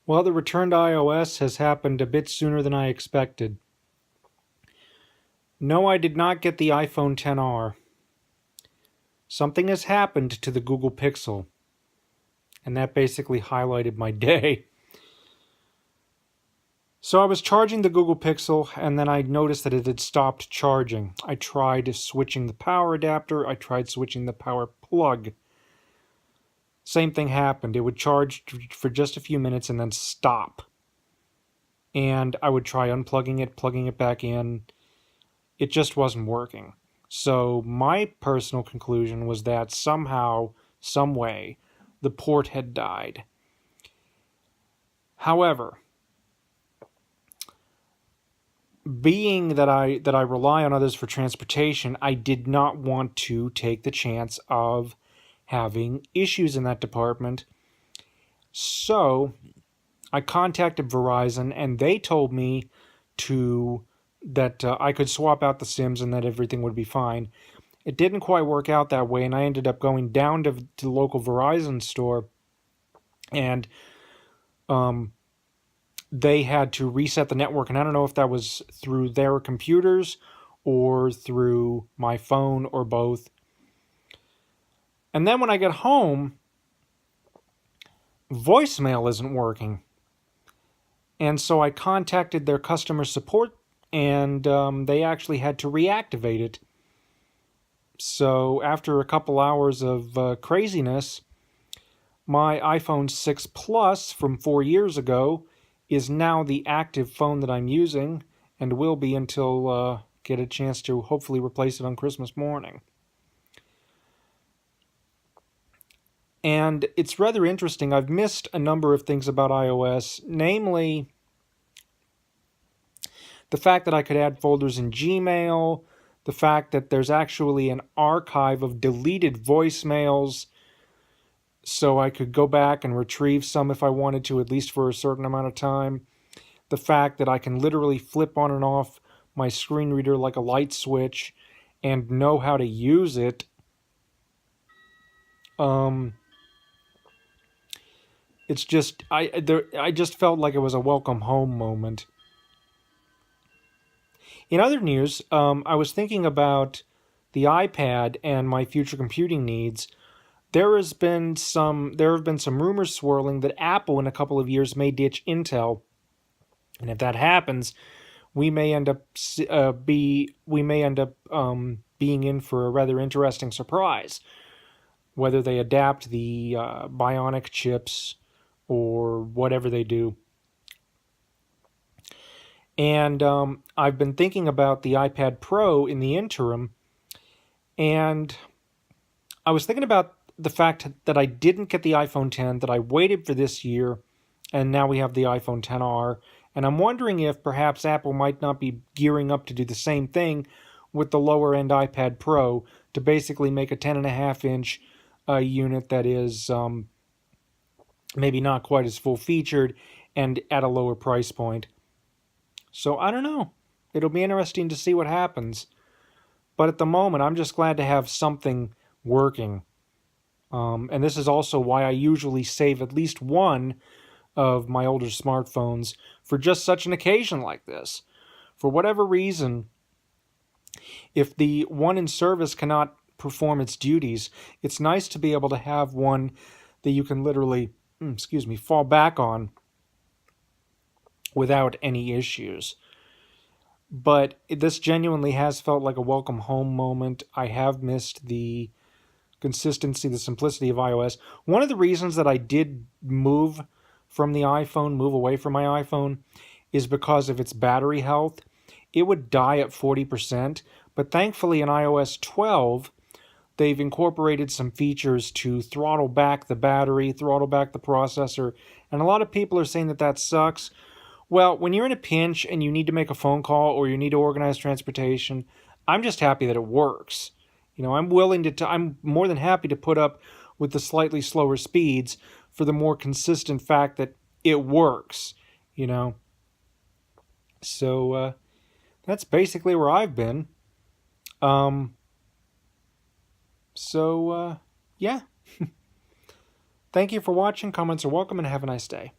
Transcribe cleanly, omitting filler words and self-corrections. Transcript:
Well, the return to iOS has happened a bit sooner than I expected. No, I did not get the iPhone XR. Something has happened to the Google Pixel, and that basically highlighted my day. So I was charging the Google Pixel, and then I noticed that it had stopped charging. I tried switching the power adapter, I tried switching the power plug. Same thing happened. It would charge for just a few minutes and then stop. And I would try unplugging it, plugging it back in. It just wasn't working. So my personal conclusion was that somehow, some way, the port had died. However, being that I rely on others for transportation, I did not want to take the chance of having issues in that department. So I contacted Verizon, and they told me that I could swap out the SIMs and that everything would be fine. It didn't quite work out that way, and I ended up going down to the local Verizon store, and they had to reset the network, and I don't know if that was through their computers or through my phone or both. And then when I get home, voicemail isn't working. And so I contacted their customer support, and they actually had to reactivate it. So after a couple hours of craziness, my iPhone 6 Plus from 4 years ago is now the active phone that I'm using, and will be until get a chance to hopefully replace it on Christmas morning. And it's rather interesting. I've missed a number of things about iOS, namely the fact that I could add folders in Gmail, the fact that there's actually an archive of deleted voicemails, so I could go back and retrieve some if I wanted to, at least for a certain amount of time. The fact that I can literally flip on and off my screen reader like a light switch and know how to use it. It's just I just felt like it was a welcome home moment. In other news, I was thinking about the iPad and my future computing needs. There have been some rumors swirling that Apple in a couple of years may ditch Intel, and if that happens, we may end up being in for a rather interesting surprise. Whether they adapt the Bionic chips or whatever they do. And I've been thinking about the iPad Pro in the interim, and I was thinking about the fact that I didn't get the iPhone X, that I waited for this year, and now we have the iPhone XR, and I'm wondering if perhaps Apple might not be gearing up to do the same thing with the lower-end iPad Pro, to basically make a 10.5-inch unit that is maybe not quite as full-featured and at a lower price point. So I don't know. It'll be interesting to see what happens. But at the moment, I'm just glad to have something working. And this is also why I usually save at least one of my older smartphones for just such an occasion like this. For whatever reason, if the one in service cannot perform its duties, it's nice to be able to have one that you can literally, fall back on without any issues. But this genuinely has felt like a welcome home moment. I have missed the consistency, the simplicity of iOS. One of the reasons that I did move away from my iPhone, is because of its battery health. It would die at 40%, but thankfully in iOS 12, they've incorporated some features to throttle back the battery, throttle back the processor, and a lot of people are saying that sucks. Well, when you're in a pinch and you need to make a phone call or you need to organize transportation, I'm just happy that it works. I'm more than happy to put up with the slightly slower speeds for the more consistent fact that it works, So that's basically where I've been. Yeah. Thank you for watching. Comments are welcome, and have a nice day.